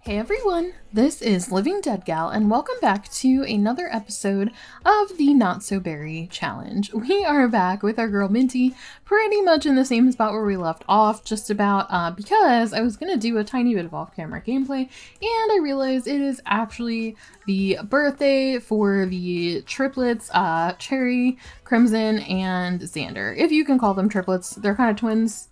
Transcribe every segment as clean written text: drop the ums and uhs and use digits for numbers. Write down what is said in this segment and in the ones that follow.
Hey everyone, this is Living Dead Gal and welcome back to another episode of the Not So Berry Challenge. We are back with our girl Minty, pretty much in the same spot where we left off, just about because I was going to do a tiny bit of off-camera gameplay and I realized it is actually the birthday for the triplets, Cherry, Crimson, and Xander. If you can call them triplets, they're kind of twins.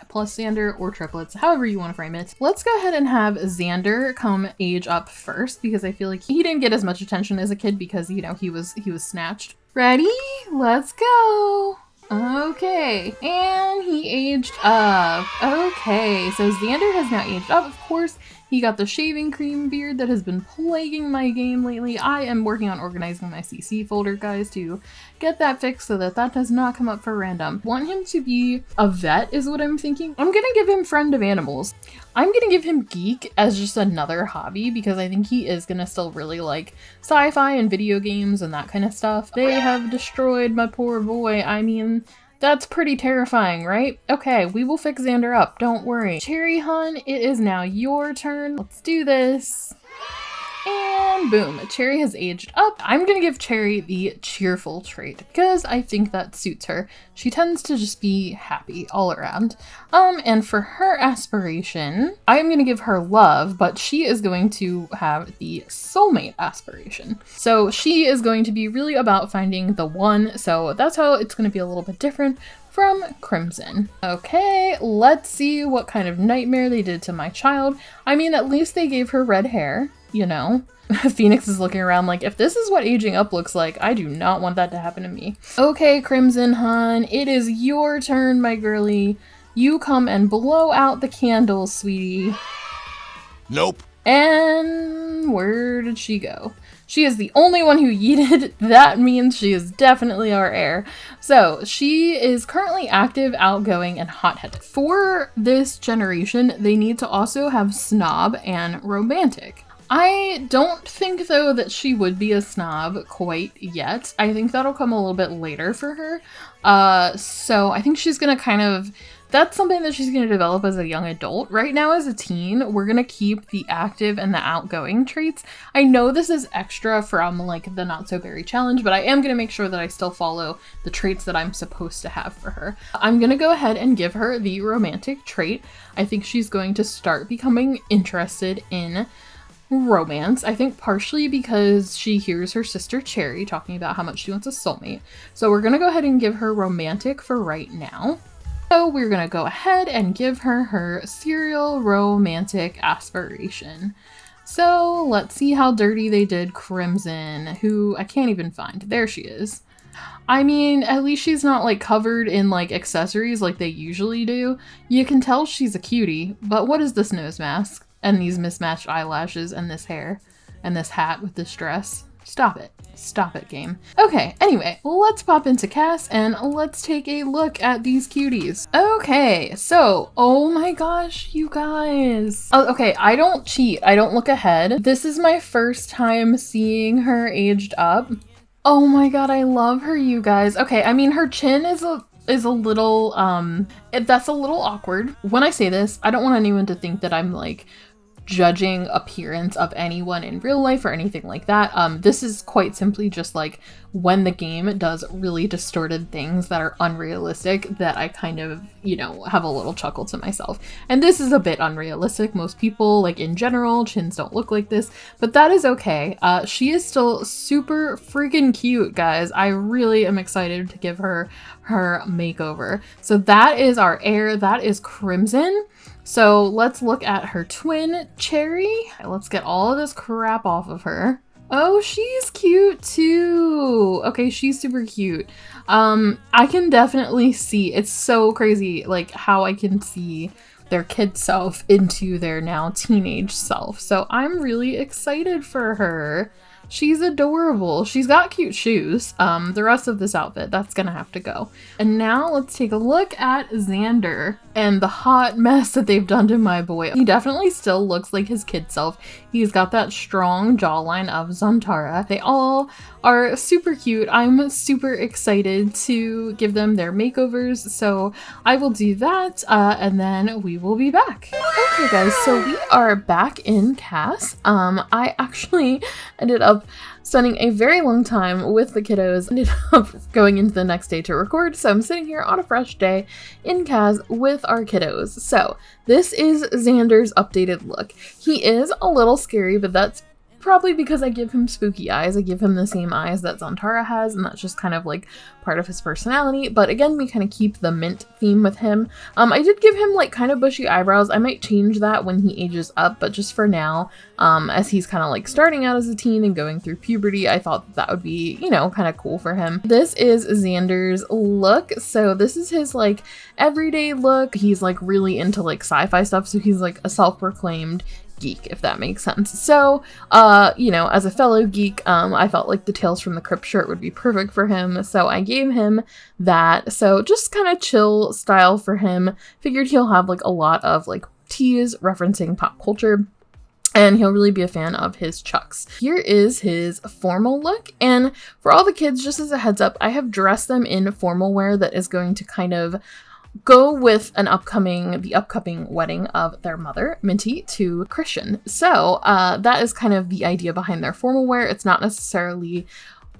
Plus Xander or triplets, however you want to frame it. Let's go ahead and have Xander come age up first because I feel like he didn't get as much attention as a kid because, you know, he was snatched. Ready? Let's go. Okay, and he aged up. Okay, so Xander has now aged up. Of course, he got the shaving cream beard that has been plaguing my game lately. I am working on organizing my CC folder, guys, to get that fixed so that that does not come up for random. Want him to be a vet is what I'm thinking. I'm gonna give him friend of animals. I'm gonna give him geek as just another hobby because I think he is gonna still really like sci-fi and video games and that kind of stuff. They have destroyed my poor boy. I mean, that's pretty terrifying, right? Okay, we will fix Xander up, don't worry. Cherry Hun, it is now your turn. Let's do this. And boom, Cherry has aged up. I'm gonna give Cherry the cheerful trait because I think that suits her. She tends to just be happy all around. And for her aspiration, I'm gonna give her love, but she is going to have the soulmate aspiration. So she is going to be really about finding the one. So that's how it's gonna be a little bit different from Crimson. Okay, let's see what kind of nightmare they did to my child. I mean, at least they gave her red hair. You know, Phoenix is looking around like, if this is what aging up looks like, I do not want that to happen to me. Okay, Crimson Hun, it is your turn, my girly. You come and blow out the candles, sweetie. Nope. And where did she go? She is the only one who yeeted. That means she is definitely our heir. So she is currently active, outgoing, and hot-headed. For this generation, they need to also have snob and romantic. I don't think, though, that she would be a snob quite yet. I think that'll come a little bit later for her. So I think she's gonna that's something that she's gonna develop as a young adult. Right now, as a teen, we're gonna keep the active and the outgoing traits. I know this is extra from, like, the Not So Berry Challenge, but I am gonna make sure that I still follow the traits that I'm supposed to have for her. I'm gonna go ahead and give her the romantic trait. I think she's going to start becoming interested in romance. I think partially because she hears her sister Cherry talking about how much she wants a soulmate. So we're gonna go ahead and give her romantic for right now. So we're gonna go ahead and give her her serial romantic aspiration. So let's see how dirty they did Crimson, who I can't even find. There she is. I mean, at least she's not like covered in like accessories like they usually do. You can tell she's a cutie, but what is this nose mask? And these mismatched eyelashes and this hair and this hat with this dress. Stop it. Stop it, game. Okay, anyway, let's pop into Cass and let's take a look at these cuties. Okay, so, oh my gosh, you guys. Okay, I don't cheat. I don't look ahead. This is my first time seeing her aged up. Oh my god, I love her, you guys. Okay, I mean, her chin is a little, that's a little awkward. When I say this, I don't want anyone to think that I'm like judging appearance of anyone in real life or anything like that. This is quite simply just like when the game does really distorted things that are unrealistic that I kind of, you know, have a little chuckle to myself. And this is a bit unrealistic. Most people, like in general, chins don't look like this, but that is okay. She is still super freaking cute, guys. I really am excited to give her her makeover. So that is our heir. That is Crimson. So let's look at her twin, Cherry. Let's get all of this crap off of her. Oh, she's cute too. Okay, she's super cute. I can definitely see, it's so crazy, like how I can see their kid self into their now teenage self. So I'm really excited for her. She's adorable. She's got cute shoes. The rest of this outfit, that's gonna have to go. And now let's take a look at Xander and the hot mess that they've done to my boy. He definitely still looks like his kid self, He's got that strong jawline of Zantara. They all are super cute. I'm super excited to give them their makeovers, so I will do that and then we will be back. Okay guys, so we are back in CAS. I actually ended up spending a very long time with the kiddos, ended up going into the next day to record, so I'm sitting here on a fresh day in CAS with our kiddos. So this is Xander's updated look. He is a little scary, but that's probably because I give him spooky eyes. I give him the same eyes that Zantara has, and that's just kind of like part of his personality. But again, we kind of keep the mint theme with him. I did give him like kind of bushy eyebrows. I might change that when he ages up, but just for now, as he's kind of like starting out as a teen and going through puberty, I thought that would be, you know, kind of cool for him. This is Xander's look. So this is his like everyday look. He's like really into like sci-fi stuff, so he's like a self-proclaimed geek, if that makes sense. So, you know, as a fellow geek, I felt like the Tales from the Crypt shirt would be perfect for him, so I gave him that. So just kind of chill style for him. Figured he'll have like a lot of like teas referencing pop culture, and he'll really be a fan of his chucks. Here is his formal look, and for all the kids, just as a heads up, I have dressed them in formal wear that is going to kind of go with the upcoming wedding of their mother, Minty, to Christian. So that is kind of the idea behind their formal wear. It's not necessarily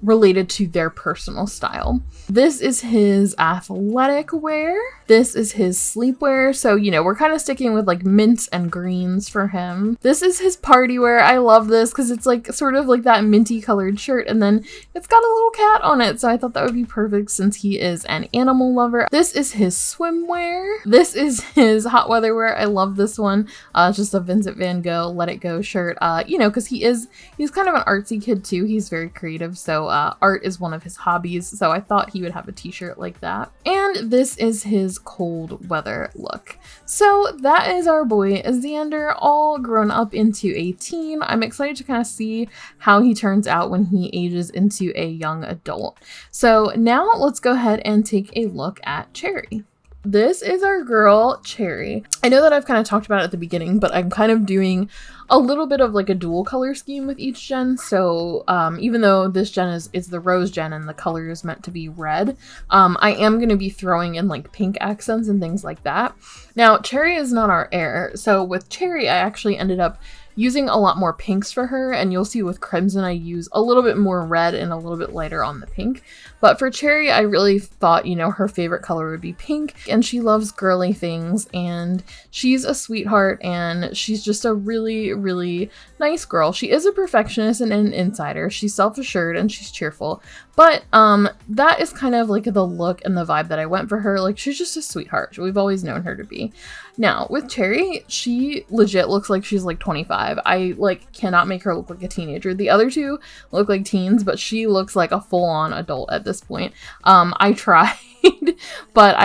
related to their personal style. This is his athletic wear. This is his sleepwear. So, you know, we're kind of sticking with like mints and greens for him. This is his party wear. I love this because it's like sort of like that minty colored shirt, and then it's got a little cat on it. So I thought that would be perfect since he is an animal lover. This is his swimwear. This is his hot weather wear. I love this one. Just a Vincent Van Gogh Let It Go shirt. You know, because he's kind of an artsy kid too. He's very creative. So art is one of his hobbies. So I thought he would have a t-shirt like that. And this is his cold weather look. So that is our boy Xander, all grown up into a teen. I'm excited to kind of see how he turns out when he ages into a young adult. So now let's go ahead and take a look at Cherry. This is our girl, Cherry. I know that I've kind of talked about it at the beginning, but I'm kind of doing a little bit of like a dual color scheme with each gen. So even though this gen is the rose gen and the color is meant to be red, I am going to be throwing in like pink accents and things like that. Now, Cherry is not our heir. So with Cherry, I actually ended up using a lot more pinks for her, and you'll see with Crimson I use a little bit more red and a little bit lighter on the pink. But for Cherry, I really thought, you know, her favorite color would be pink, and she loves girly things, and she's a sweetheart, and she's just a really, really nice girl. She is a perfectionist and an insider. She's self-assured and she's cheerful, but that is kind of like the look and the vibe that I went for her. Like, she's just a sweetheart. We've always known her to be. Now, with Cherry, she legit looks like she's like 25. I like cannot make her look like a teenager. The other two look like teens, but she looks like a full-on adult at this point. I tried, but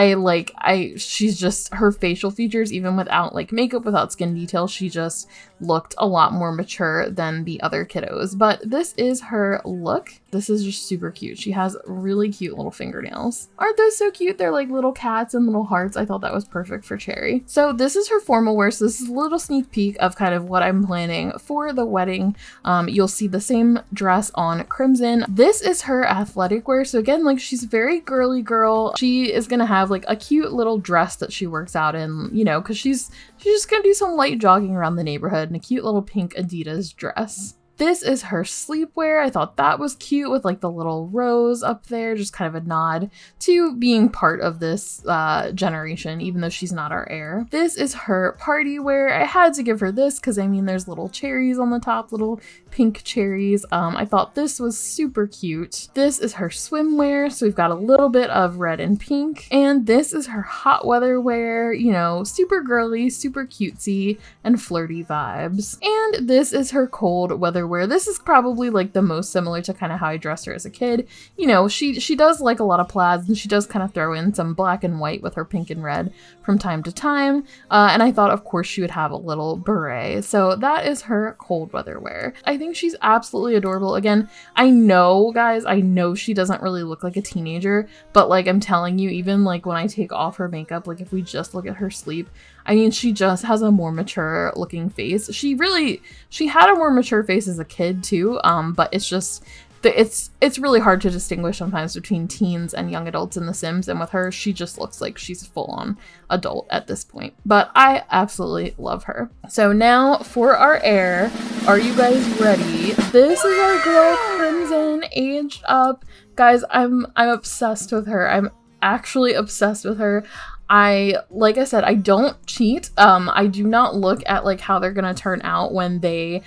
she's just, her facial features, even without like makeup, without skin detail, she just looked a lot more mature than the other kiddos. But this is her look. This is just super cute. She has really cute little fingernails. Aren't those so cute? They're like little cats and little hearts. I thought that was perfect for Cherry. So this is her formal wear. So this is a little sneak peek of kind of what I'm planning for the wedding. You'll see the same dress on Crimson. This is her athletic wear. So again, like, she's a very girly girl. She is gonna have like a cute little dress that she works out in, you know, because she's just gonna do some light jogging around the neighborhood in a cute little pink Adidas dress. This is her sleepwear. I thought that was cute with like the little rose up there, just kind of a nod to being part of this generation, even though she's not our heir. This is her party wear. I had to give her this because I mean there's little cherries on the top, little pink cherries. I thought this was super cute. This is her swimwear, so we've got a little bit of red and pink. And this is her hot weather wear, you know, super girly, super cutesy, and flirty vibes. And this is her cold weather wear. This is probably like the most similar to kind of how I dressed her as a kid. You know, she does like a lot of plaids, and she does kind of throw in some black and white with her pink and red from time to time. And I thought, of course, she would have a little beret. So that is her cold weather wear. I think she's absolutely adorable. Again, I know, guys, I know she doesn't really look like a teenager, but like I'm telling you, even like when I take off her makeup, like if we just look at her sleep, I mean, she just has a more mature looking face. She had a more mature face as a kid too, but it's just it's really hard to distinguish sometimes between teens and young adults in The Sims, and with her, she just looks like she's a full-on adult at this point. But I absolutely love her. So now for our heir, are you guys ready? This is our girl Crimson, aged up. Guys, I'm obsessed with her. I'm actually obsessed with her. Like I said, I don't cheat. I do not look at like how they're gonna turn out when they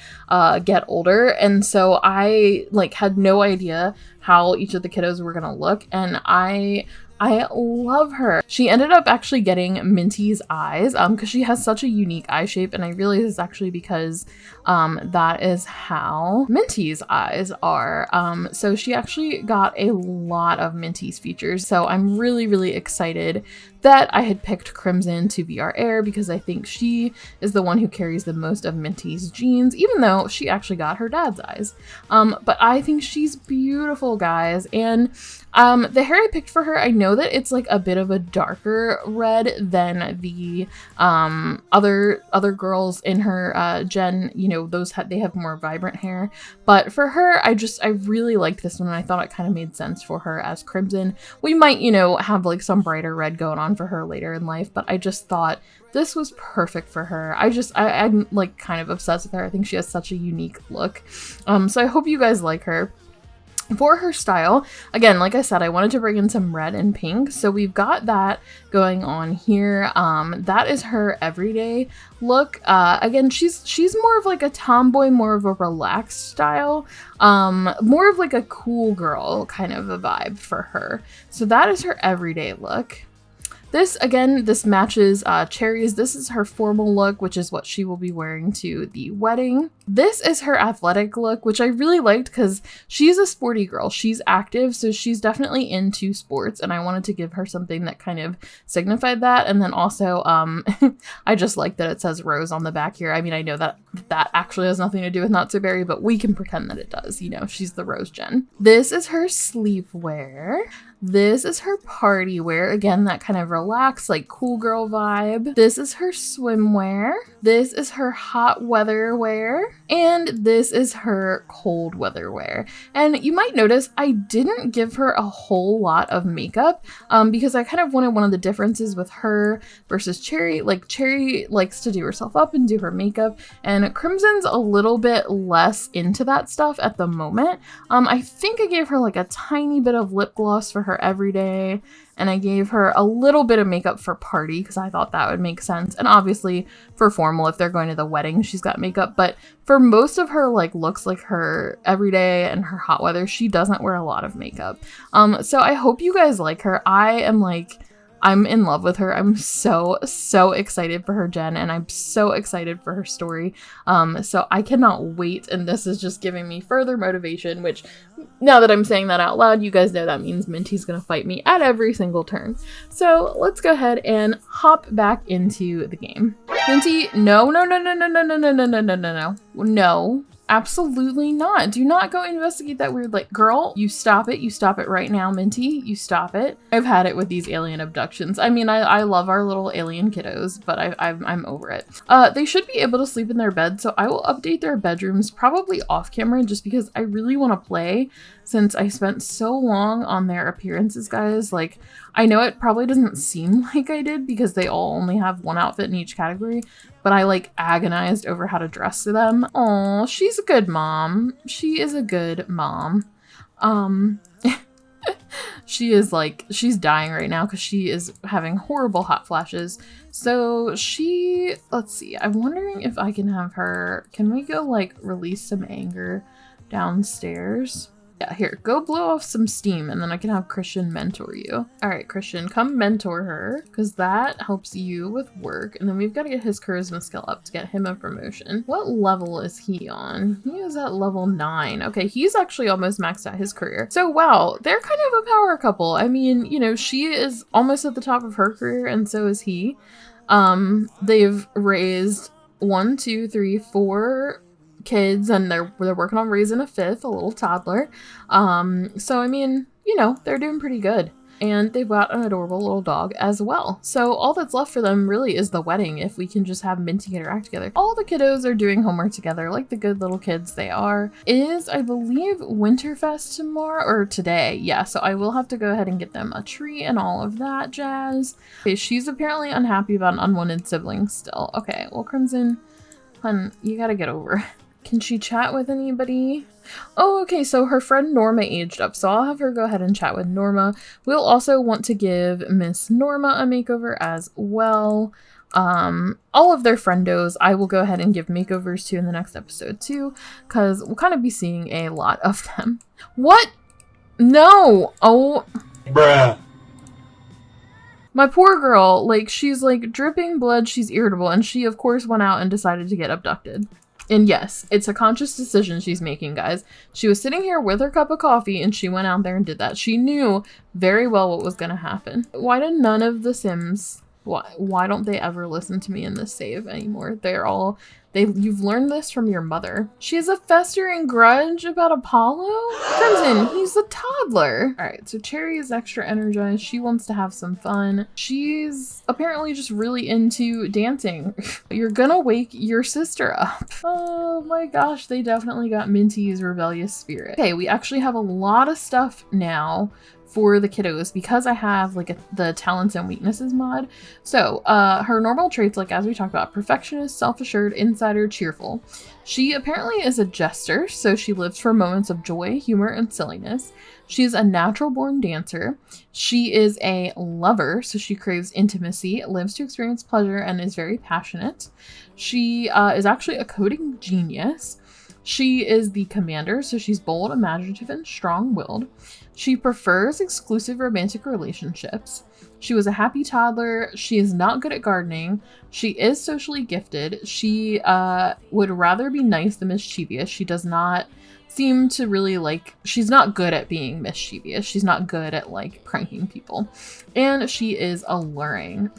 get older, and so I like had no idea how each of the kiddos were gonna look, and I love her. She ended up actually getting Minty's eyes because she has such a unique eye shape, and I realize it's actually because that is how Minty's eyes are. So she actually got a lot of Minty's features, so I'm really excited that I had picked Crimson to be our heir because I think she is the one who carries the most of Minty's genes, even though she actually got her dad's eyes. But I think she's beautiful, guys, and the hair I picked for her, I know that it's like a bit of a darker red than the other girls in her gen. You know, they have more vibrant hair, but for her, I really liked this one, and I thought it kind of made sense for her as Crimson. We might, you know, have like some brighter red going on for her later in life, but I just thought this was perfect for her. I'm like kind of obsessed with her. I think she has such a unique look. So I hope you guys like her. For her style, again, like I said, I wanted to bring in some red and pink, so we've got that going on here. That is her everyday look. Again, she's more of like a tomboy, more of a relaxed style, more of like a cool girl kind of a vibe for her. So that is her everyday look. This matches Cherry's. This is her formal look, which is what she will be wearing to the wedding. This is her athletic look, which I really liked because she's a sporty girl. She's active, so she's definitely into sports, and I wanted to give her something that kind of signified that. And then also, I just like that it says Rose on the back here. I mean, I know that actually has nothing to do with Not So Berry, but we can pretend that it does. You know, she's the Rose Gen. This is her sleepwear. This is her party wear. Again, that kind of relaxed, like cool girl vibe. This is her swimwear. This is her hot weather wear. And this is her cold weather wear. And you might notice I didn't give her a whole lot of makeup because I kind of wanted one of the differences with her versus Cherry. Like Cherry likes to do herself up and do her makeup, and Crimson's a little bit less into that stuff at the moment. I think I gave her like a tiny bit of lip gloss for her everyday, and I gave her a little bit of makeup for party because I thought that would make sense, and obviously for formal if they're going to the wedding she's got makeup. But for most of her like looks, like her everyday and her hot weather, she doesn't wear a lot of makeup. So I hope you guys like her. I'm in love with her. I'm so excited for her gen, and I'm so excited for her story. So I cannot wait, and this is just giving me further motivation, which now that I'm saying that out loud, you guys know that means Minty's gonna fight me at every single turn. So let's go ahead and hop back into the game. Minty, no. No. Absolutely not. Do not go investigate that weird, like, girl, you stop it. You stop it right now, Minty. You stop it. I've had it with these alien abductions. I mean, I love our little alien kiddos, but I'm over it. They should be able to sleep in their bed, so I will update their bedrooms probably off camera just because I really want to play since I spent so long on their appearances, guys. Like, I know it probably doesn't seem like I did because they all only have one outfit in each category, but I like agonized over how to dress to them. Oh, she's a good mom. She is a good mom. She's dying right now because she is having horrible hot flashes. So let's see, I'm wondering if I can have her, can we go like release some anger downstairs? Yeah, here, go blow off some steam and then I can have Christian mentor you. All right, Christian, come mentor her because that helps you with work. And then we've got to get his charisma skill up to get him a promotion. What level is he on? He is at level 9. Okay, he's actually almost maxed out his career. So wow, they're kind of a power couple. I mean, you know, she is almost at the top of her career and so is he. They've raised 1, 2, 3, 4 kids, and they're working on raising a 5th, a little toddler. So I mean, you know, they're doing pretty good. And they've got an adorable little dog as well. So all that's left for them really is the wedding, if we can just have Minty get her act together. All the kiddos are doing homework together like the good little kids they are. It is, I believe, Winterfest tomorrow or today. Yeah, so I will have to go ahead and get them a tree and all of that jazz. Okay, she's apparently unhappy about an unwanted sibling still. Okay, well, Crimson, hun, you gotta get over it. Can she chat with anybody? Oh, okay, so her friend Norma aged up, so I'll have her go ahead and chat with Norma. We'll also want to give Miss Norma a makeover as well. All of their friendos I will go ahead and give makeovers to in the next episode too, because we'll kind of be seeing a lot of them. What? No! Oh. Bruh. My poor girl, like, she's like dripping blood, she's irritable, and she of course went out and decided to get abducted. And yes, it's a conscious decision she's making, guys. She was sitting here with her cup of coffee and she went out there and did that. She knew very well what was going to happen. Why do none of the Sims, why don't they ever listen to me in this save anymore? You've learned this from your mother. She has a festering grudge about Apollo? Crimson, he's a toddler. All right, so Cherry is extra energized. She wants to have some fun. She's apparently just really into dancing. You're gonna wake your sister up. Oh my gosh, they definitely got Minty's rebellious spirit. Okay, we actually have a lot of stuff now for the kiddos because I have like the talents and weaknesses mod. So her normal traits, like as we talked about, perfectionist, self-assured, insider, cheerful. She apparently is a jester, so she lives for moments of joy, humor, and silliness. She is a natural born dancer. She is a lover, so she craves intimacy, lives to experience pleasure, and is very passionate. She is actually a coding genius. She is the commander, so she's bold, imaginative, and strong-willed. She prefers exclusive romantic relationships. She was a happy toddler. She is not good at gardening. She is socially gifted. She would rather be nice than mischievous. She does not seem to really she's not good at being mischievous. She's not good at pranking people. And she is alluring.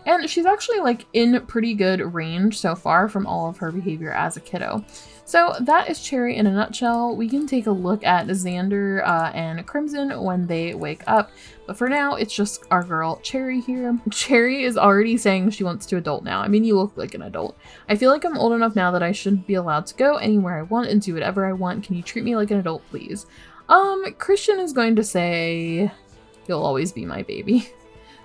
And she's actually in pretty good range so far from all of her behavior as a kiddo. So that is Cherry in a nutshell. We can take a look at Xander and Crimson when they wake up. But for now, it's just our girl Cherry here. Cherry is already saying she wants to adult now. I mean, you look like an adult. I feel like I'm old enough now that I should be allowed to go anywhere I want and do whatever I want. Can you treat me like an adult, please? Christian is going to say, you'll always be my baby.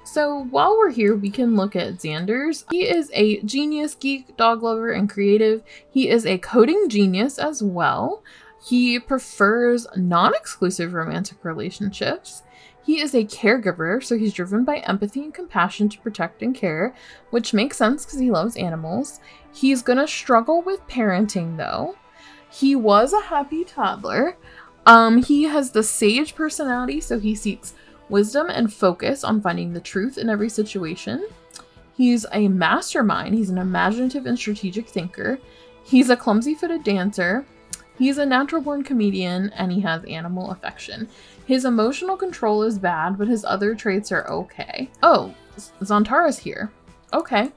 So while we're here, we can look at Xander's. He is a genius, geek, dog lover, and creative. He is a coding genius as well. He prefers non-exclusive romantic relationships. He is a caregiver, so he's driven by empathy and compassion to protect and care, which makes sense because he loves animals. He's gonna struggle with parenting though. He was a happy toddler. He has the sage personality, so he seeks wisdom and focus on finding the truth in every situation. He's a mastermind. He's an imaginative and strategic thinker. He's a clumsy-footed dancer. He's a natural-born comedian, and he has animal affection. His emotional control is bad, but his other traits are okay. Oh, Zantara's here. Okay.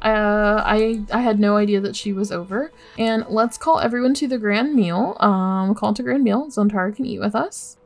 I had no idea that she was over. And let's call everyone to the grand meal. Call to grand meal. Zantara can eat with us.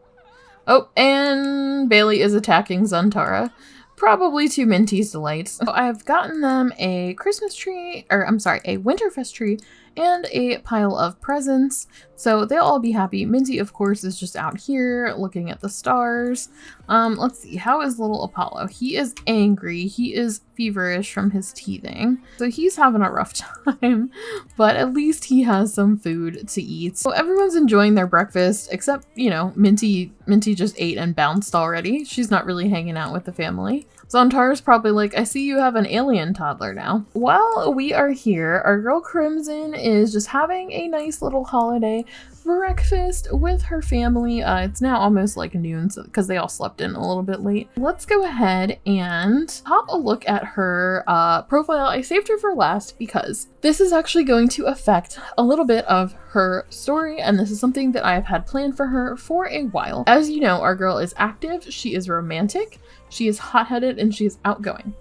Oh, and Bailey is attacking Zantara. Probably to Minty's delight. So I've gotten them a Christmas tree, a Winterfest tree, and a pile of presents. So they'll all be happy. Minty, of course, is just out here looking at the stars. Let's see. How is little Apollo? He is angry. He is feverish from his teething. So he's having a rough time, but at least he has some food to eat. So everyone's enjoying their breakfast, except, Minty just ate and bounced already. She's not really hanging out with the family. Zantara's probably like, I see you have an alien toddler now. While we are here, our girl Crimson is just having a nice little holiday breakfast with her family. It's now almost noon because they all slept in a little bit late. Let's go ahead and have a look at her profile. I saved her for last because this is actually going to affect a little bit of her story, and this is something that I have had planned for her for a while. As you know, our girl is active, she is romantic, she is hot-headed, and she is outgoing.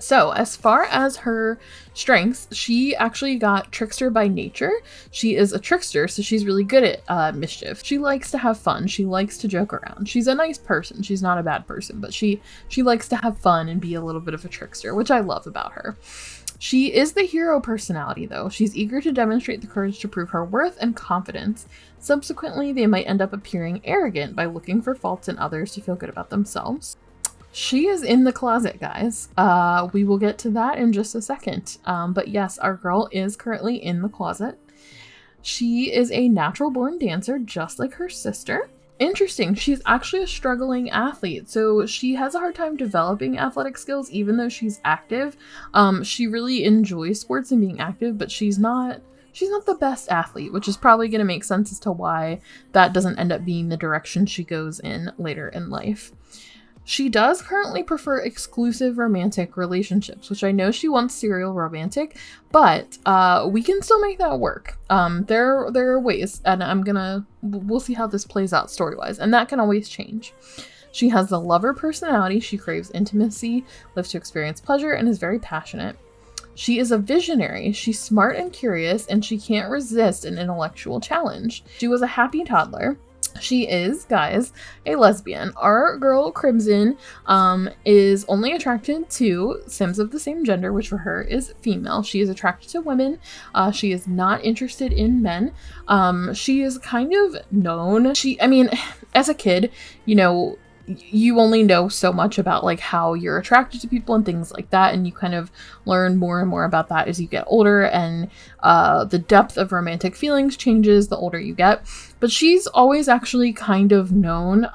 So as far as her strengths, she actually got trickster by nature. She is a trickster, so she's really good at mischief. She likes to have fun. She likes to joke around. She's a nice person. She's not a bad person, but she likes to have fun and be a little bit of a trickster, which I love about her. She is the hero personality, though. She's eager to demonstrate the courage to prove her worth and confidence. Subsequently, they might end up appearing arrogant by looking for faults in others to feel good about themselves. She is in the closet, guys. We will get to that in just a second. But yes, our girl is currently in the closet. She is a natural born dancer, just like her sister. Interesting, she's actually a struggling athlete, so she has a hard time developing athletic skills even though she's active. She really enjoys sports and being active, but she's not the best athlete, which is probably going to make sense as to why that doesn't end up being the direction she goes in later in life. She does currently prefer exclusive romantic relationships, which I know she wants serial romantic, but we can still make that work. There are ways, and we'll see how this plays out story-wise, and that can always change. She has the lover personality. She craves intimacy, lives to experience pleasure, and is very passionate. She is a visionary. She's smart and curious, and she can't resist an intellectual challenge. She was a happy toddler. She is, guys, a lesbian. Our girl Crimson is only attracted to Sims of the same gender, which for her is female. She is attracted to women. She is not interested in men. She is kind of known. As a kid, you only know so much about like how you're attracted to people and things like that, and you kind of learn more and more about that as you get older, and the depth of romantic feelings changes the older you get. But she's always actually kind of known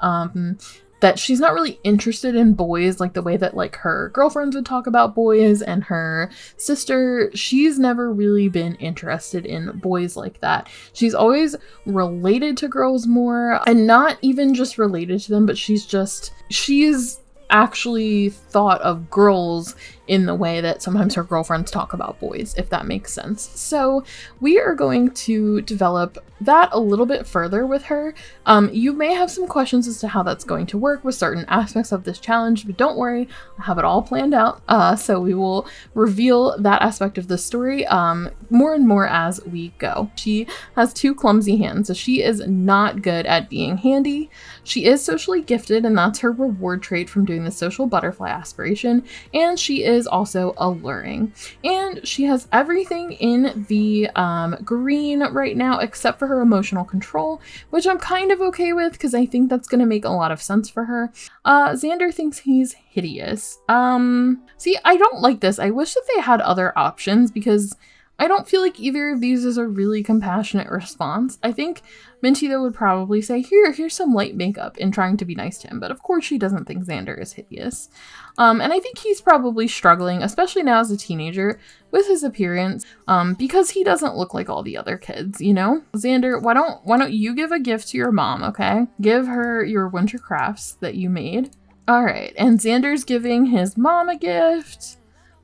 that she's not really interested in boys like the way that like her girlfriends would talk about boys, and her sister, she's never really been interested in boys like that. She's always related to girls more, and not even just related to them, but she's actually thought of girls in the way that sometimes her girlfriends talk about boys, if that makes sense. So we are going to develop that a little bit further with her. You may have some questions as to how that's going to work with certain aspects of this challenge, but don't worry, I have it all planned out. So we will reveal that aspect of the story more and more as we go. She has 2 clumsy hands, so she is not good at being handy. She is socially gifted, and that's her reward trait from doing the social butterfly aspiration, and she is also alluring. And she has everything in the green right now except for her emotional control, which I'm kind of okay with because I think that's going to make a lot of sense for her. Xander thinks he's hideous. See, I don't like this. I wish that they had other options because I don't feel like either of these is a really compassionate response. I think Minty, though, would probably say, here's some light makeup in trying to be nice to him. But of course she doesn't think Xander is hideous. And I think he's probably struggling, especially now as a teenager, with his appearance, because he doesn't look like all the other kids, you know? Xander, why don't you give a gift to your mom, okay? Give her your winter crafts that you made. All right, and Xander's giving his mom a gift.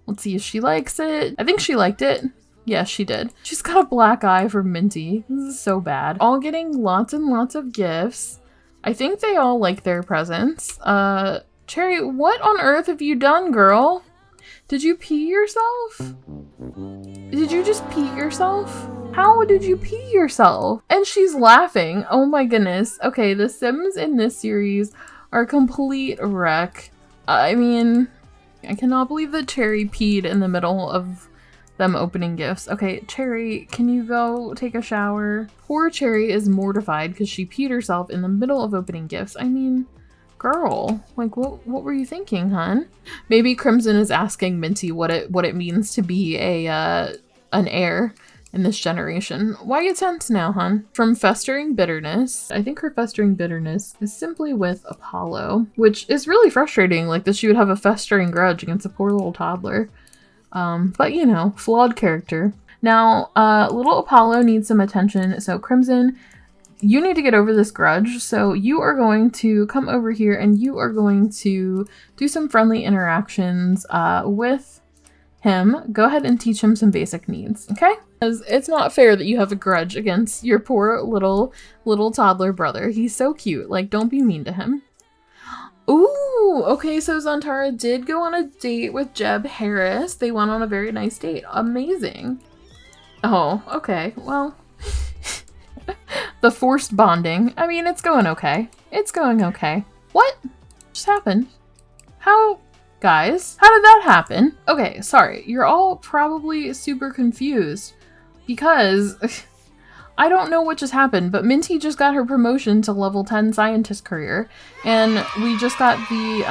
Let's see if she likes it. I think she liked it. Yes, she did. She's got a black eye for Minty. This is so bad. All getting lots and lots of gifts. I think they all like their presents. Cherry, what on earth have you done, girl? Did you pee yourself? Did you just pee yourself? How did you pee yourself? And she's laughing. Oh my goodness. Okay, the Sims in this series are a complete wreck. I mean, I cannot believe that Cherry peed in the middle of them opening gifts. Okay, Cherry, can you go take a shower? Poor Cherry is mortified because she peed herself in the middle of opening gifts. I mean, girl, like what were you thinking, hun? Maybe Crimson is asking Minty what it means to be an heir in this generation. Why you tense now, hun? From festering bitterness. I think her festering bitterness is simply with Apollo, which is really frustrating, like that she would have a festering grudge against a poor little toddler. But you know, flawed character. Now, little Apollo needs some attention. So Crimson, you need to get over this grudge. So you are going to come over here and you are going to do some friendly interactions with him. Go ahead and teach him some basic needs, okay? Because it's not fair that you have a grudge against your poor little toddler brother. He's so cute. Like, don't be mean to him. Ooh, okay, so Zantara did go on a date with Jeb Harris. They went on a very nice date. Amazing. Oh, okay, well, the forced bonding. I mean, it's going okay. It's going okay. What just happened? How, guys, how did that happen? Okay, sorry, you're all probably super confused because I don't know what just happened, but Minty just got her promotion to level 10 scientist career, and we just got the,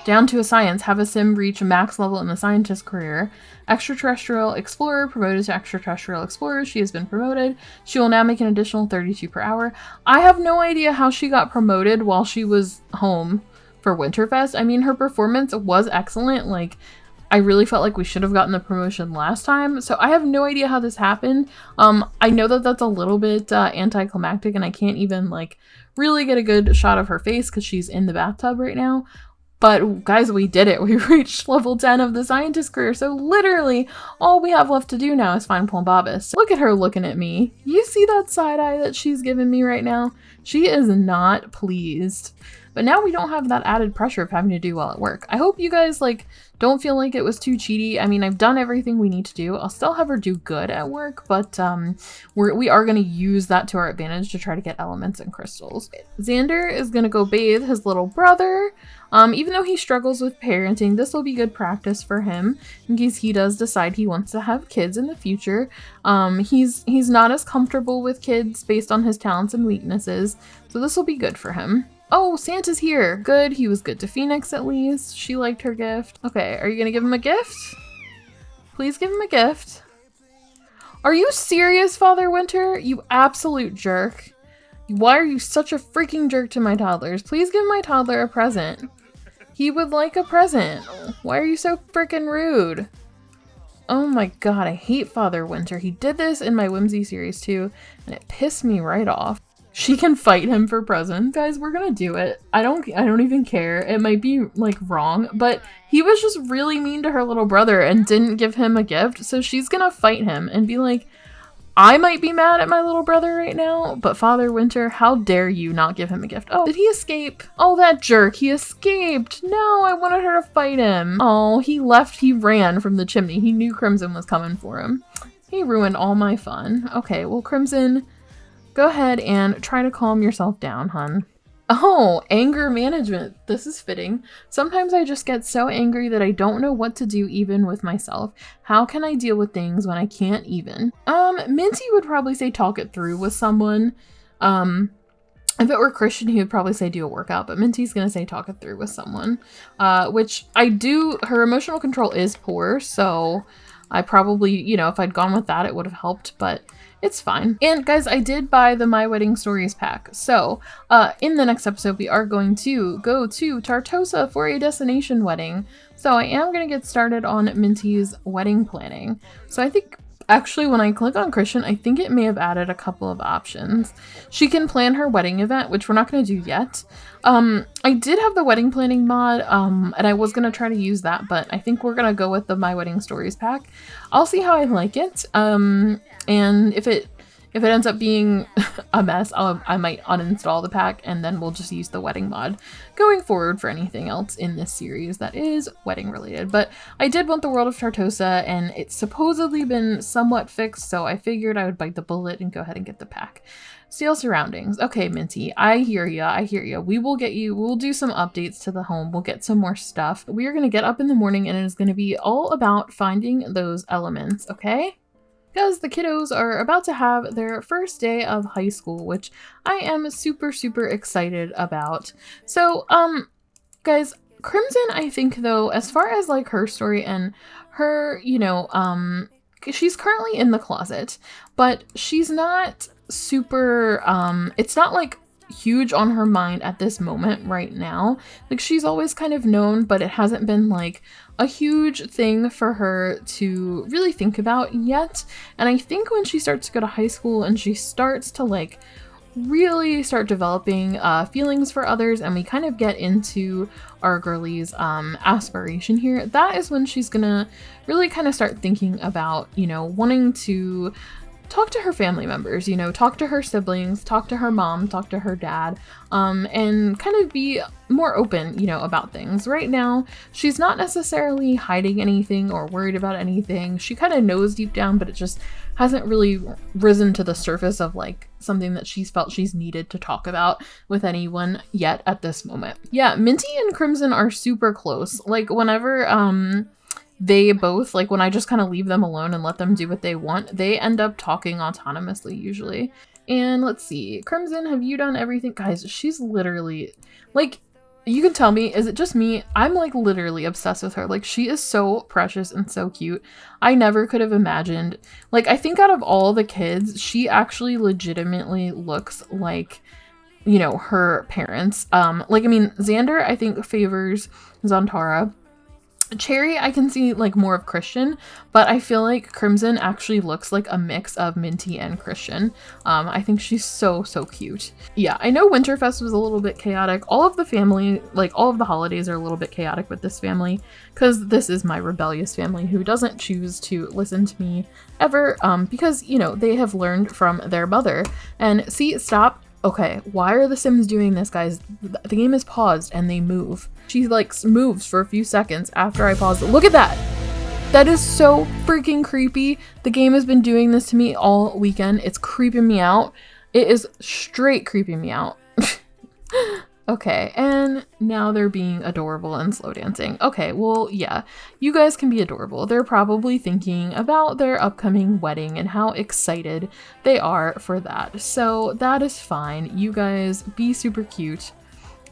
down to a science, have a sim reach max level in the scientist career. Extraterrestrial explorer promoted to extraterrestrial explorer. She has been promoted. She will now make an additional 32 per hour. I have no idea how she got promoted while she was home for Winterfest. I mean, her performance was excellent. Like, I really felt like we should have gotten the promotion last time, so I have no idea how this happened. I know that that's a little bit anticlimactic, and I can't even like really get a good shot of her face because she's in the bathtub right now. But guys, we did it. We reached level 10 of the scientist career, so literally all we have left to do now is find Plumbobus. Look at her looking at me. You see that side eye that she's giving me right now? She is not pleased. But now we don't have that added pressure of having to do well at work. I hope you guys like don't feel like it was too cheaty. I mean, I've done everything we need to do. I'll still have her do good at work, but we are going to use that to our advantage to try to get elements and crystals. Xander is going to go bathe his little brother. Even though he struggles with parenting, this will be good practice for him in case he does decide he wants to have kids in the future. He's not as comfortable with kids based on his talents and weaknesses, so this will be good for him. Oh, Santa's here. Good. He was good to Phoenix at least. She liked her gift. Okay, are you gonna give him a gift? Please give him a gift. Are you serious, Father Winter? You absolute jerk. Why are you such a freaking jerk to my toddlers? Please give my toddler a present. He would like a present. Why are you so freaking rude? Oh my god, I hate Father Winter. He did this in my Whimsy series too, and it pissed me right off. She can fight him for presents. Guys, we're gonna do it. I don't even care. It might be like wrong, but he was just really mean to her little brother and didn't give him a gift. So she's gonna fight him and be like, I might be mad at my little brother right now, but Father Winter, how dare you not give him a gift? Oh, did he escape? Oh, that jerk, he escaped. No, I wanted her to fight him. Oh, he left, he ran from the chimney. He knew Crimson was coming for him. He ruined all my fun. Okay, well, Crimson, go ahead and try to calm yourself down, hun. Oh, anger management. This is fitting. Sometimes I just get so angry that I don't know what to do even with myself. How can I deal with things when I can't even? Minty would probably say talk it through with someone. If it were Christian, he would probably say do a workout, but Minty's gonna say talk it through with someone. Which I do, her emotional control is poor, so I probably, you know, if I'd gone with that, it would have helped, but it's fine. And guys, I did buy the My Wedding Stories pack. So in the next episode, we are going to go to Tartosa for a destination wedding. So I am going to get started on Minty's wedding planning. So I think actually when I click on Christian, I think it may have added a couple of options. She can plan her wedding event, which we're not going to do yet. I did have the wedding planning mod, and I was going to try to use that, but I think we're going to go with the My Wedding Stories pack. I'll see how I like it. And if it ends up being a mess, I might uninstall the pack and then we'll just use the wedding mod going forward for anything else in this series that is wedding related. But I did want the World of Tartosa and it's supposedly been somewhat fixed, so I figured I would bite the bullet and go ahead and get the pack. Steel surroundings. Okay, Minty, I hear ya. I hear ya. We'll do some updates to the home. We'll get some more stuff. We are going to get up in the morning and it is going to be all about finding those elements, okay? Because the kiddos are about to have their first day of high school, which I am super, super excited about. So, guys, Crimson, I think, though, as far as, like, her story and her, you know, she's currently in the closet, but she's not super, it's not, like, huge on her mind at this moment right now. Like, she's always kind of known, but it hasn't been, like, a huge thing for her to really think about yet. And I think when she starts to go to high school and she starts to like really start developing feelings for others and we kind of get into our girlie's aspiration here, that is when she's gonna really kind of start thinking about, you know, wanting to talk to her family members, you know, talk to her siblings, talk to her mom, talk to her dad, and kind of be more open, you know, about things. Right now, she's not necessarily hiding anything or worried about anything. She kind of knows deep down, but it just hasn't really risen to the surface of like something that she's felt she's needed to talk about with anyone yet at this moment. Yeah, Minty and Crimson are super close. Like whenever, they both, like when I just kind of leave them alone and let them do what they want, they end up talking autonomously usually. And let's see, Crimson, have you done everything? Guys, she's literally, like, you can tell me, is it just me? I'm like literally obsessed with her. Like she is so precious and so cute. I never could have imagined, like I think out of all the kids, she actually legitimately looks like, you know, her parents. Like, I mean, Xander, I think favors Zantara. Cherry, I can see like more of Christian, but I feel like Crimson actually looks like a mix of Minty and Christian. I think she's so cute. Yeah, I know Winterfest was a little bit chaotic. All of the family, like all of the holidays are a little bit chaotic with this family because this is my rebellious family who doesn't choose to listen to me ever because, you know, they have learned from their mother. And see, stop. Okay, why are the Sims doing this, guys? The game is paused and they move. She like moves for a few seconds after I pause it. Look at that! That is so freaking creepy. The game has been doing this to me all weekend. It's creeping me out. It is straight creeping me out. Okay, and now they're being adorable and slow dancing. Okay, well, yeah, you guys can be adorable. They're probably thinking about their upcoming wedding and how excited they are for that. So that is fine. You guys be super cute.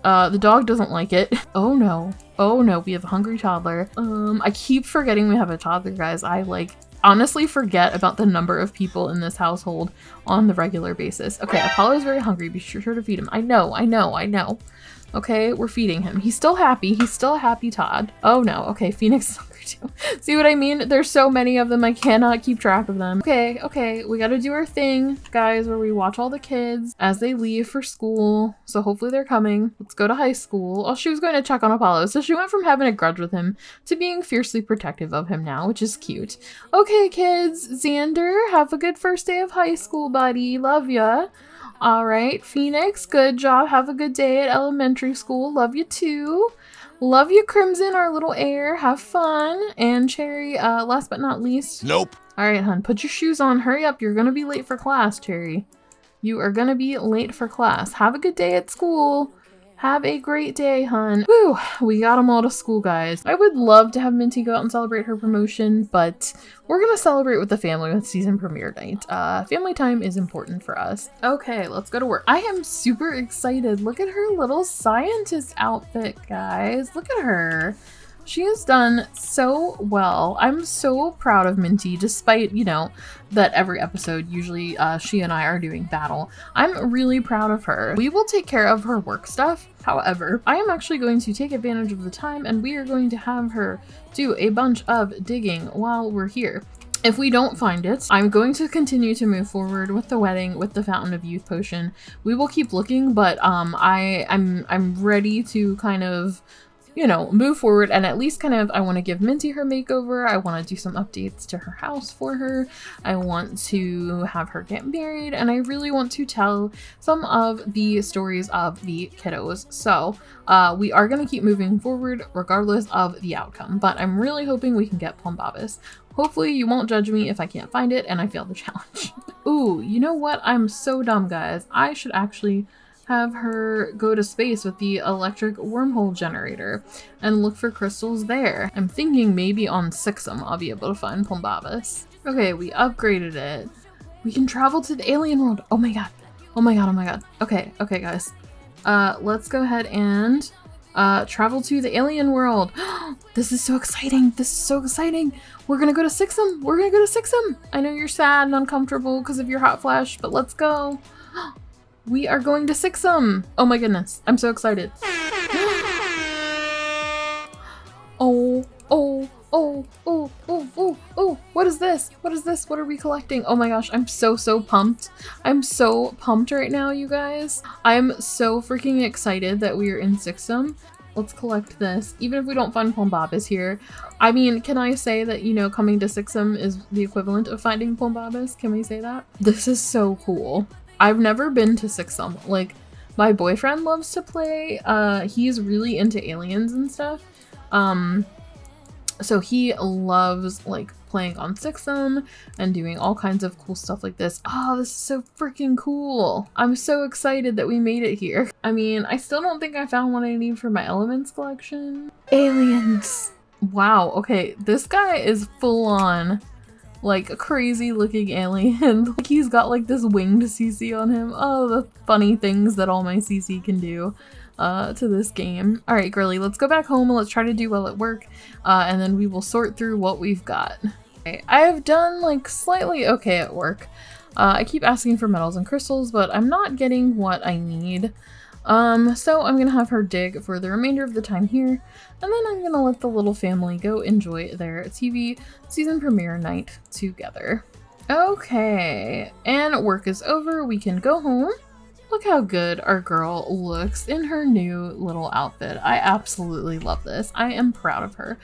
The dog doesn't like it. Oh no. Oh no, we have a hungry toddler. I keep forgetting we have a toddler, guys. I like honestly forget about the number of people in this household on the regular basis. Okay, Apollo is very hungry. Be sure to feed him. I know. Okay, we're feeding him. He's still happy. He's still a happy Todd. Oh no. Okay, Phoenix is hungry too. See what I mean? There's so many of them. I cannot keep track of them. Okay. We gotta do our thing, guys, where we watch all the kids as they leave for school. So hopefully they're coming. Let's go to high school. Oh, she was going to check on Apollo. So she went from having a grudge with him to being fiercely protective of him now, which is cute. Okay, kids. Xander, have a good first day of high school, buddy. Love ya. All right, Phoenix, good job. Have a good day at elementary school. Love you too. Love you, Crimson, our little heir. Have fun. And Cherry, last but not least. Nope. All right, hun, put your shoes on. Hurry up. You're going to be late for class, Cherry. You are going to be late for class. Have a good day at school. Have a great day, hun. Woo, we got them all to school, guys. I would love to have Minty go out and celebrate her promotion, but we're gonna celebrate with the family with season premiere night. Family time is important for us. Okay, let's go to work. I am super excited. Look at her little scientist outfit, guys. Look at her. She has done so well. I'm so proud of Minty, despite, you know, that every episode, usually she and I are doing battle. I'm really proud of her. We will take care of her work stuff. However, I am actually going to take advantage of the time and we are going to have her do a bunch of digging while we're here. If we don't find it, I'm going to continue to move forward with the wedding, with the Fountain of Youth potion. We will keep looking, but I'm ready to kind of, you know, move forward and at least kind of, I want to give Minty her makeover. I want to do some updates to her house for her. I want to have her get married and I really want to tell some of the stories of the kiddos. So we are going to keep moving forward regardless of the outcome, but I'm really hoping we can get Plumbobus. Hopefully you won't judge me if I can't find it and I fail the challenge. Ooh, you know what? I'm so dumb, guys. I should actually have her go to space with the electric wormhole generator and look for crystals there. I'm thinking maybe on Sixum I'll be able to find Plumbobus. Okay, we upgraded it. We can travel to the alien world. Oh my god. Okay, guys. Let's go ahead and travel to the alien world. This is so exciting. We're gonna go to Sixum. I know you're sad and uncomfortable because of your hot flash, but let's go. We are going to Sixum. Oh my goodness. I'm so excited. Oh. What is this? What are we collecting? Oh my gosh. I'm so pumped. I'm so pumped right now, you guys. I'm so freaking excited that we are in Sixum. Let's collect this. Even if we don't find Plumbobus here. I mean, can I say that, you know, coming to Sixum is the equivalent of finding Plumbobus? Can we say that? This is so cool. I've never been to Sixum. Like, my boyfriend loves to play. He's really into aliens and stuff. So he loves, like, playing on Sixum and doing all kinds of cool stuff like this. Oh, this is so freaking cool. I'm so excited that we made it here. I mean, I still don't think I found what I need for my elements collection. Aliens. Wow, okay, this guy is full on, like, a crazy looking alien. Like, he's got like this winged CC on him. Oh, the funny things that all my CC can do to this game. All right, girly, let's go back home and let's try to do well at work, and then we will sort through what we've got. Okay, I have done like slightly okay at work. I keep asking for metals and crystals, but I'm not getting what I need. So I'm gonna have her dig for the remainder of the time here, and then I'm gonna let the little family go enjoy their TV season premiere night together. Okay, and work is over. We can go home. Look how good our girl looks in her new little outfit. I absolutely love this. I am proud of her.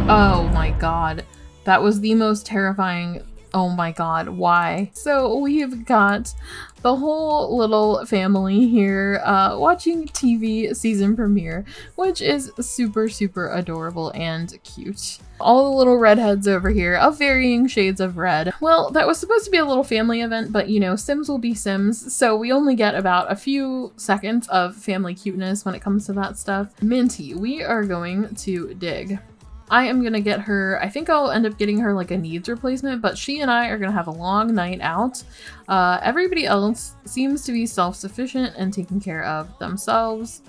Oh my god. That was the most terrifying. Oh my god, why? So we've got the whole little family here watching TV season premiere, which is super, super adorable and cute. All the little redheads over here of varying shades of red. Well, that was supposed to be a little family event, but you know, Sims will be Sims, so we only get about a few seconds of family cuteness when it comes to that stuff. Minty, we are going to dig. I am gonna get her, I think I'll end up getting her like a needs replacement, but she and I are gonna have a long night out. Everybody else seems to be self-sufficient and taking care of themselves.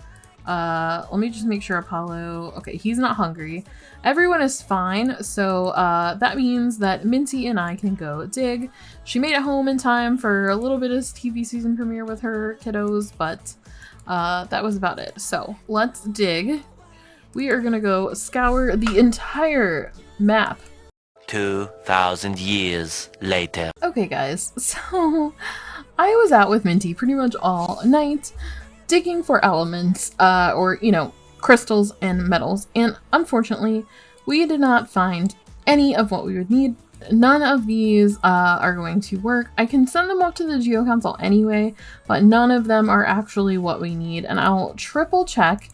Let me just make sure Apollo, okay, he's not hungry. Everyone is fine, so that means that Minty and I can go dig. She made it home in time for a little bit of TV season premiere with her kiddos, but that was about it. So let's dig. We are gonna go scour the entire map. 2,000 years later. Okay guys, so I was out with Minty pretty much all night digging for elements, or, you know, crystals and metals, and unfortunately we did not find any of what we would need. None of these are going to work. I can send them off to the Geo Council anyway, but none of them are actually what we need, and I'll triple check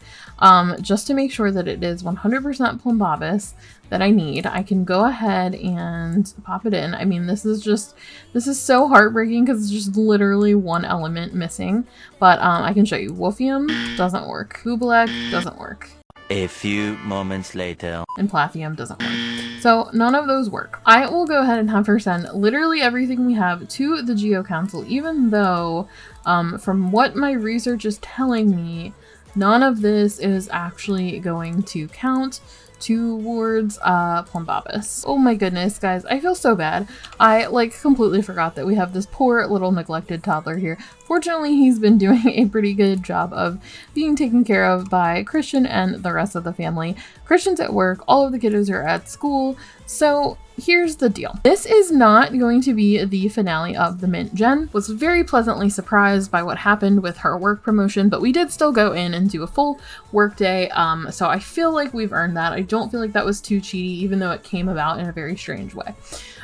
just to make sure that it is 100% Plumbobus that I need. I can go ahead and pop it in. I mean, this is so heartbreaking because it's just literally one element missing, but I can show you. Wolfium doesn't work. Kublek doesn't work. A few moments later. And Plathium doesn't work. So none of those work. I will go ahead and have her send literally everything we have to the Geo Council, even though from what my research is telling me, none of this is actually going to count towards Plumbobus. Oh my goodness, guys, I feel so bad. I like completely forgot that we have this poor little neglected toddler here. Fortunately, he's been doing a pretty good job of being taken care of by Christian and the rest of the family. Christian's at work, all of the kiddos are at school, so here's the deal. This is not going to be the finale of the Mint. Jen was very pleasantly surprised by what happened with her work promotion, but we did still go in and do a full work day, so I feel like we've earned that. I don't feel like that was too cheaty, even though it came about in a very strange way.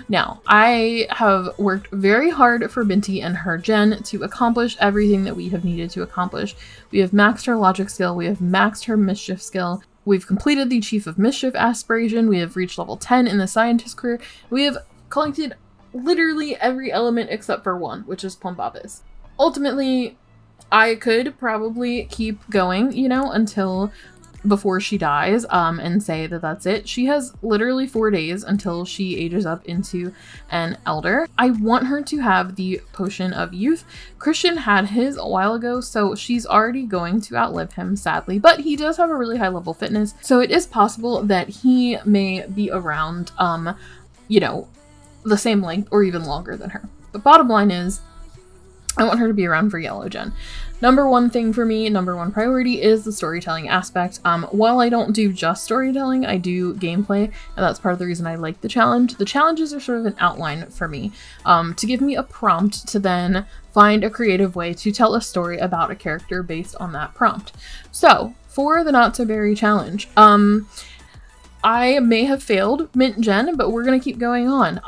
Now, I have worked very hard for Binti and her Jen to accomplish everything that we have needed to accomplish. We have maxed her logic skill, we have maxed her mischief skill, we've completed the Chief of Mischief aspiration, we have reached level 10 in the scientist career, we have collected literally every element except for one, which is Plumbobus. Ultimately, I could probably keep going, you know, until before she dies, and say that that's it. She has literally 4 days until she ages up into an elder. I want her to have the potion of youth. Christian had his a while ago, so she's already going to outlive him, sadly, but he does have a really high level fitness, so it is possible that he may be around, you know, the same length or even longer than her. The bottom line is, I want her to be around for Yellow Gen. Number one thing for me, number one priority is the storytelling aspect. While I don't do just storytelling, I do gameplay, and that's part of the reason I like the challenge. The challenges are sort of an outline for me, to give me a prompt to then find a creative way to tell a story about a character based on that prompt. So, for the Not So Berry challenge, I may have failed Mint Gen, but we're going to keep going on.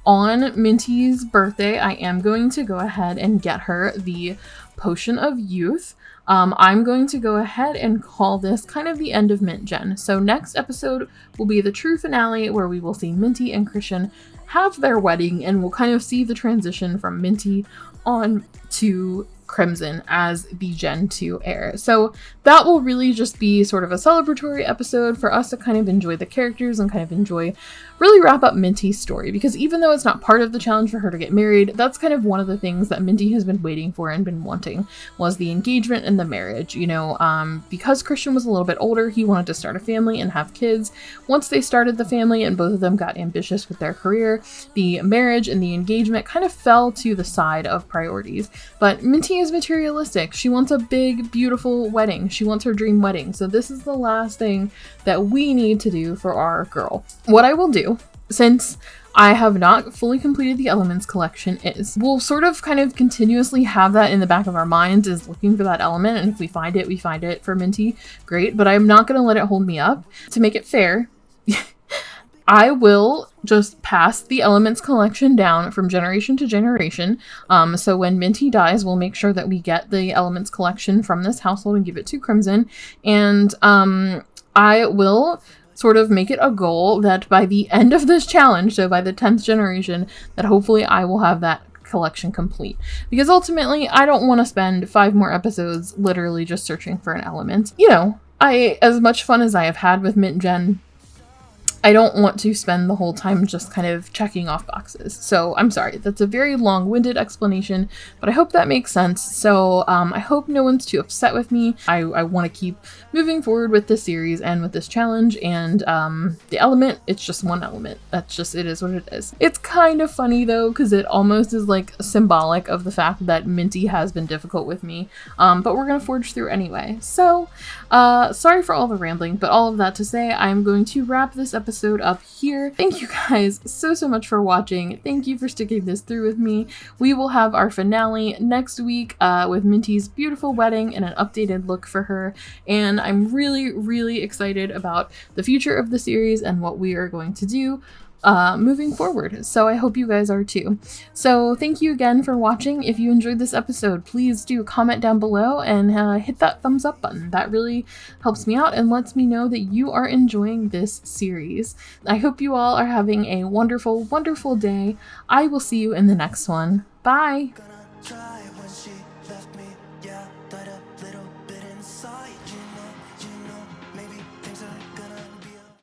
On Minty's birthday, I am going to go ahead and get her the Potion of Youth. I'm going to go ahead and call this kind of the end of Mint Gen. So next episode will be the true finale, where we will see Minty and Christian have their wedding, and we'll kind of see the transition from Minty on to Crimson as the Gen 2 heir. So that will really just be sort of a celebratory episode for us to kind of enjoy the characters and kind of really wrap up Minty's story, because even though it's not part of the challenge for her to get married, that's kind of one of the things that Minty has been waiting for and been wanting, was the engagement and the marriage. You know, because Christian was a little bit older, he wanted to start a family and have kids. Once they started the family and both of them got ambitious with their career, the marriage and the engagement kind of fell to the side of priorities. But Minty is materialistic. She wants a big, beautiful wedding. She wants her dream wedding. So this is the last thing that we need to do for our girl. What I will do, since I have not fully completed the Elements collection, is we'll sort of kind of continuously have that in the back of our minds, is looking for that element, and if we find it, we find it for Minty, great, but I'm not going to let it hold me up. To make it fair, I will just pass the Elements collection down from generation to generation. So when Minty dies, we'll make sure that we get the Elements collection from this household and give it to Crimson, and I will sort of make it a goal that by the end of this challenge, so by the 10th generation, that hopefully I will have that collection complete. Because ultimately, I don't want to spend 5 more episodes literally just searching for an element. You know, as much fun as I have had with Mint Gen, I don't want to spend the whole time just kind of checking off boxes. So I'm sorry, that's a very long-winded explanation, but I hope that makes sense. So I hope no one's too upset with me. I want to keep moving forward with this series and with this challenge, and the element, it's just one element. That's just, it is what it is. It's kind of funny though, because it almost is like symbolic of the fact that Minty has been difficult with me, but we're gonna forge through anyway. So sorry for all the rambling, but all of that to say, I'm going to wrap this episode up here. Thank you guys so much for watching. Thank you for sticking this through with me. We will have our finale next week with Minty's beautiful wedding and an updated look for her, and I'm really excited about the future of the series and what we are going to do moving forward. So I hope you guys are too. So thank you again for watching. If you enjoyed this episode, please do comment down below and hit that thumbs up button. That really helps me out and lets me know that you are enjoying this series. I hope you all are having a wonderful day. I will see you in the next one. Bye!